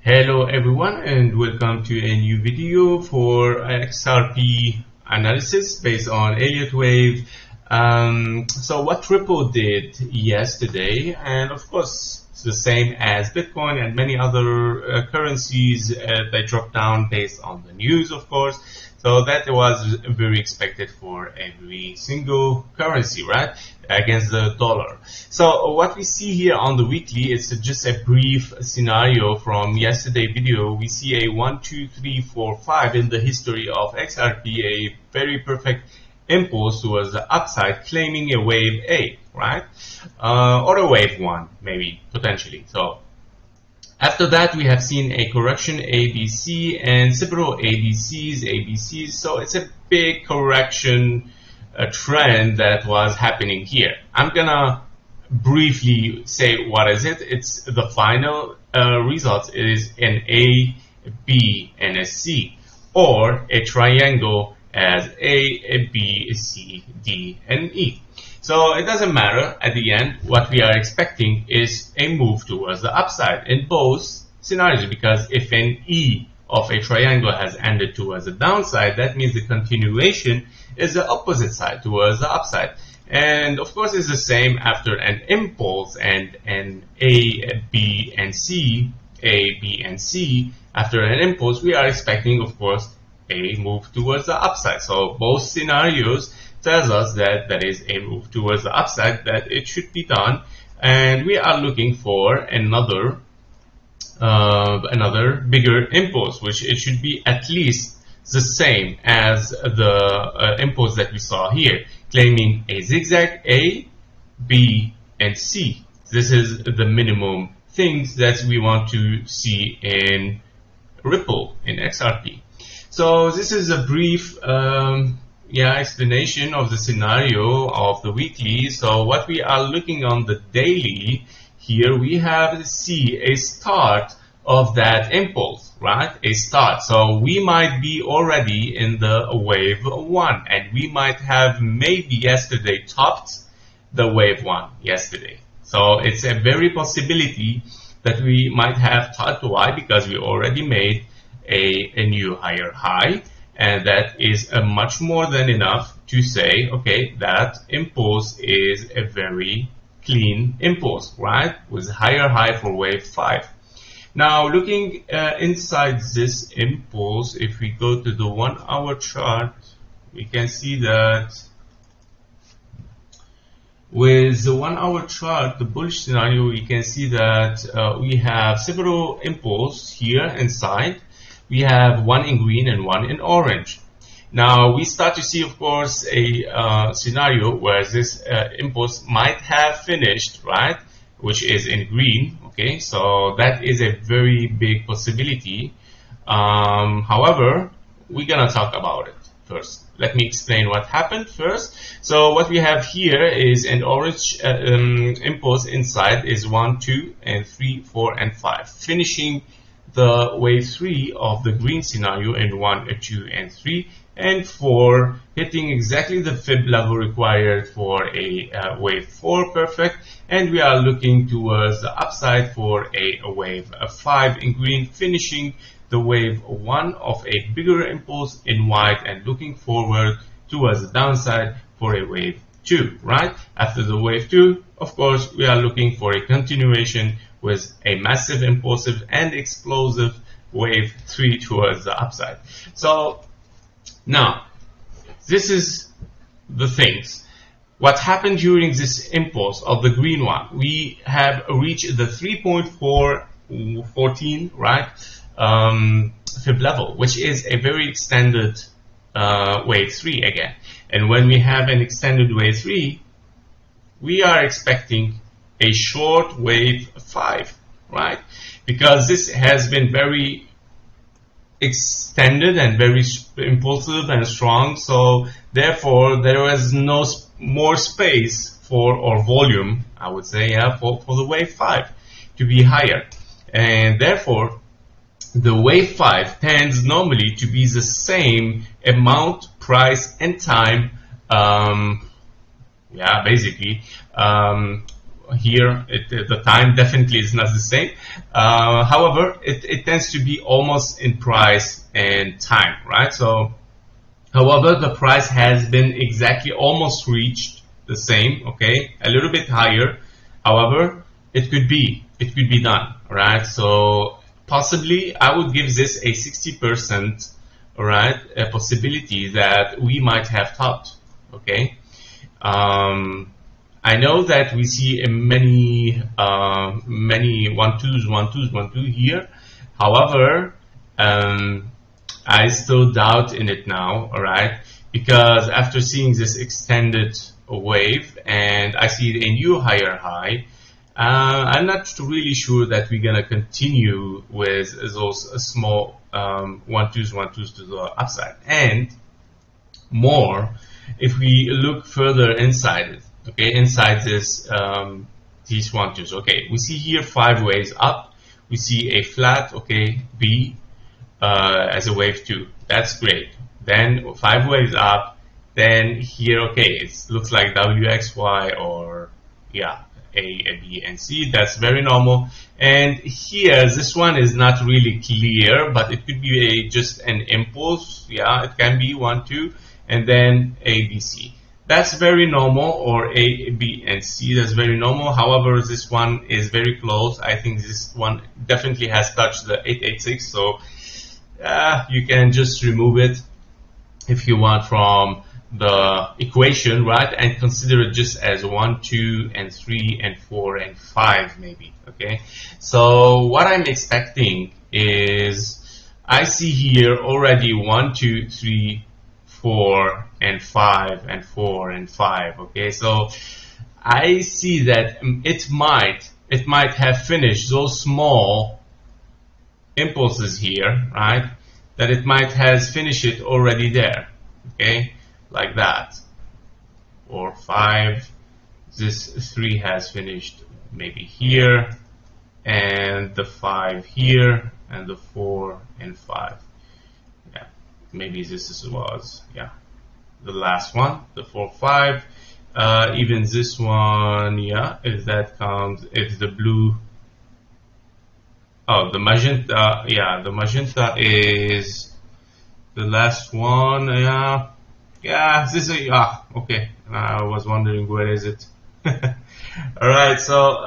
Hello everyone and welcome to a new video for XRP analysis based on Elliott Wave. So what Ripple did yesterday, and of course it's the same as Bitcoin and many other currencies, they dropped down based on the news, of course. So that was very expected for every single currency, right, against the dollar. So what we see here on the weekly is just a brief scenario from yesterday video. We see a 1, 2, 3, 4, 5 in the history of XRP, a very perfect impulse towards the upside, claiming a wave A, right, or a wave 1 maybe potentially. So after that, we have seen a correction ABC and several ABCs. So it's a big correction trend that was happening here. I'm gonna briefly say what is it. It's the final result is an A, B, and a C, or a triangle as A, B, C, D, and E. So it doesn't matter. At the end, what we are expecting is a move towards the upside in both scenarios, because if an E of a triangle has ended towards the downside, that means the continuation is the opposite side towards the upside. And of course, it's the same after an impulse and an A, B, and C, A, B, and C. After an impulse, we are expecting, of course, a move towards the upside. So both scenarios tells us that there is a move towards the upside, that it should be done, and we are looking for another bigger impulse, which it should be at least the same as the impulse that we saw here, claiming a zigzag A, B, and C. This is the minimum things that we want to see in Ripple, in XRP. So this is a brief explanation of the scenario of the weekly. So what we are looking on the daily here, we have a start of that impulse, right? A start. So we might be already in the wave 1, and we might have maybe yesterday topped the wave 1 yesterday. So it's a very possibility that we might have topped. Why? Because we already made a new higher high, and that is much more than enough to say, okay, that impulse is a very clean impulse, right, with higher high for wave 5. Now looking inside this impulse, if we go to the 1 hour chart, we can see that with the 1 hour chart, the bullish scenario, we can see that we have several impulses here inside. We have one in green and one in orange. Now we start to see, of course, a scenario where this impulse might have finished, right, which is in green. Okay, so that is a very big possibility. However, we're gonna talk about it first. Let me explain what happened first. So what we have here is an orange impulse inside is 1, 2, and 3, 4, and 5, finishing the wave 3 of the green scenario in 1, 2, and 3, and 4, hitting exactly the fib level required for a wave 4 perfect, and we are looking towards the upside for a wave 5 in green, finishing the wave 1 of a bigger impulse in white, and looking forward towards the downside for a wave 2, right? After the wave 2, of course, we are looking for a continuation with a massive, impulsive, and explosive wave 3 towards the upside. So now, this is the things. What happened during this impulse of the green one? We have reached the 3.414, right, fib level, which is a very extended wave 3 again. And when we have an extended wave 3, we are expecting a short wave 5, right? Because this has been very extended and very impulsive and strong, so therefore there was no more space for, or volume, I would say, for the wave 5 to be higher. And therefore the wave 5 tends normally to be the same amount, price, and time, basically here the time definitely is not the same. However, it tends to be almost in price and time, right? So however, the price has been exactly almost reached the same, okay, a little bit higher. However, it could be done, right? So possibly I would give this a 60%, all right, a possibility that we might have topped, okay. I know that we see many 1-2 here. However, I still doubt in it now, all right, because after seeing this extended wave and I see a new higher high, I'm not really sure that we're gonna continue with those small 1-2s to the upside. And more, if we look further inside it, okay, inside this these 1-2s, okay, we see here 5 waves up, we see a flat, okay, B as a wave 2. That's great. Then 5 waves up. Then here, okay, it looks like WXY or yeah, A, B, and C. That's very normal. And here, this one is not really clear, but it could be just an impulse. Yeah, it can be 1, 2, and then A, B, C. That's very normal, or A, B, and C. That's very normal. However, this one is very close. I think this one definitely has touched the 886. So you can just remove it if you want from the equation, right, and consider it just as 1, 2, and 3, and 4, and 5 maybe, okay. So what I'm expecting is I see here already 1, 2, 3, 4, and 5, and 4, and 5, okay. So I see that it might have finished those small impulses here, right, that it might has finished it already there, okay, like that, or 5, this 3 has finished maybe here, and the 5 here, and the 4 and 5, yeah, maybe this was, yeah, the last one, the 4, 5, even this one, yeah, if that comes, if the blue, oh, the magenta, yeah, the magenta is the last one, yeah. Yeah, this is, okay. I was wondering where is it. All right, so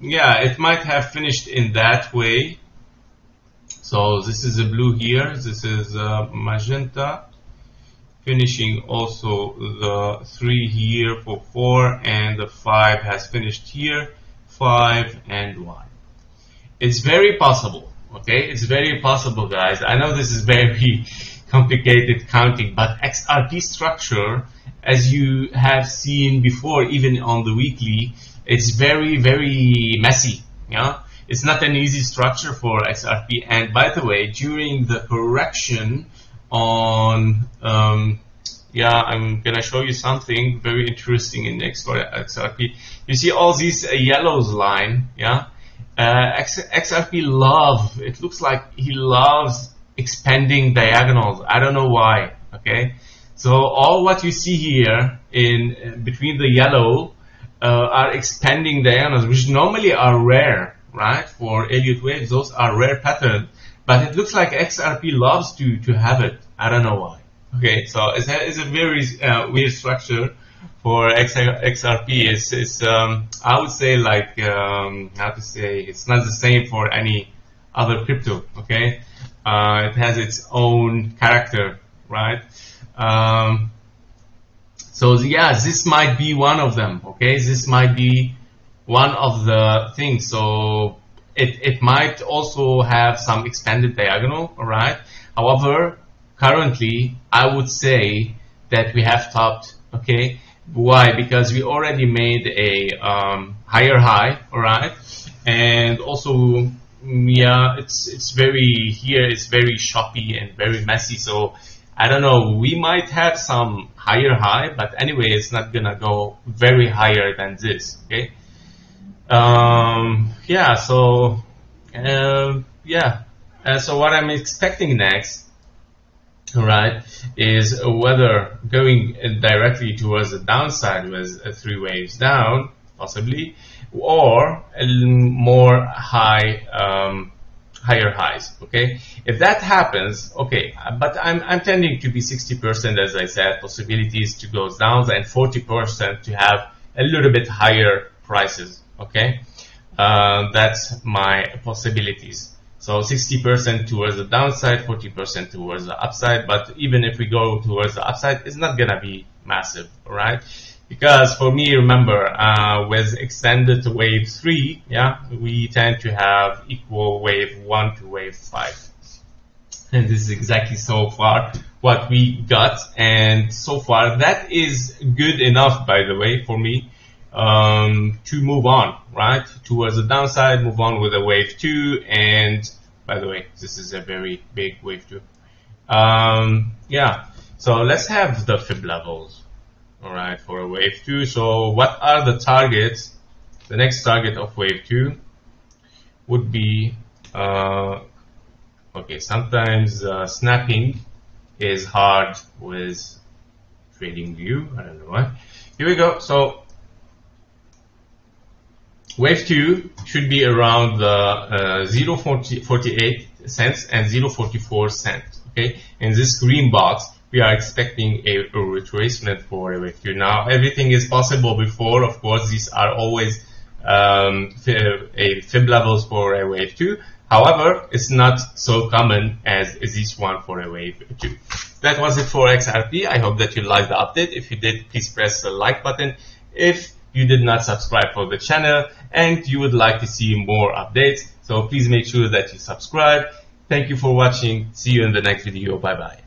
yeah, it might have finished in that way. So this is a blue here. This is magenta, finishing also the 3 here for 4, and the 5 has finished here, 5 and 1. It's very possible. Okay, it's very possible, guys. I know this is very complicated counting, but XRP structure, as you have seen before, even on the weekly, it's very, very messy. Yeah, it's not an easy structure for XRP. And by the way, during the correction on, yeah, I'm gonna show you something very interesting in XRP. You see all these yellows line, yeah. XRP it looks like he loves expanding diagonals. I don't know why, okay. So all what you see here in between the yellow are expanding diagonals, which normally are rare, right? For Elliott Wave, those are rare patterns, but it looks like XRP loves to have it. I don't know why. Okay, so it's a very weird structure for XRP. It's I would say, like, how to say, it's not the same for any other crypto, okay. It has its own character, right? So yeah, this might be one of them, okay. This might be one of the things. So it might also have some expanded diagonal, all right. However, currently I would say that we have topped, okay. Why? Because we already made a higher high, all right, and also, yeah, it's very, here it's very choppy and very messy. So I don't know, we might have some higher high, but anyway, it's not gonna go very higher than this, okay. Yeah, so yeah, so what I'm expecting next, right, is whether going directly towards the downside with 3 waves down, possibly, or more higher highs. Okay, if that happens, okay, but I'm tending to be 60%, as I said, possibilities to go down, and 40% to have a little bit higher prices. Okay, that's my possibilities. So 60% towards the downside, 40% towards the upside. But even if we go towards the upside, it's not gonna be massive, all right? Because for me, remember, with extended wave 3, yeah, we tend to have equal wave 1 to wave 5. And this is exactly so far what we got. And so far, that is good enough, by the way, for me, to move on, right? Towards the downside, move on with a wave 2. And by the way, this is a very big wave 2. Yeah, so let's have the fib levels. All right, for a wave 2. So what are the targets? The next target of wave 2 would be, okay, sometimes snapping is hard with trading view. I don't know why. Here we go. So wave 2 should be around the 0.48 cents and 0.44 cents. Okay, in this green box, we are expecting a retracement for a wave 2. Now, everything is possible before. Of course, these are always fib levels for a wave 2. However, it's not so common as this one for a wave 2. That was it for XRP. I hope that you liked the update. If you did, please press the like button. If you did not subscribe for the channel and you would like to see more updates, so please make sure that you subscribe. Thank you for watching. See you in the next video. Bye bye.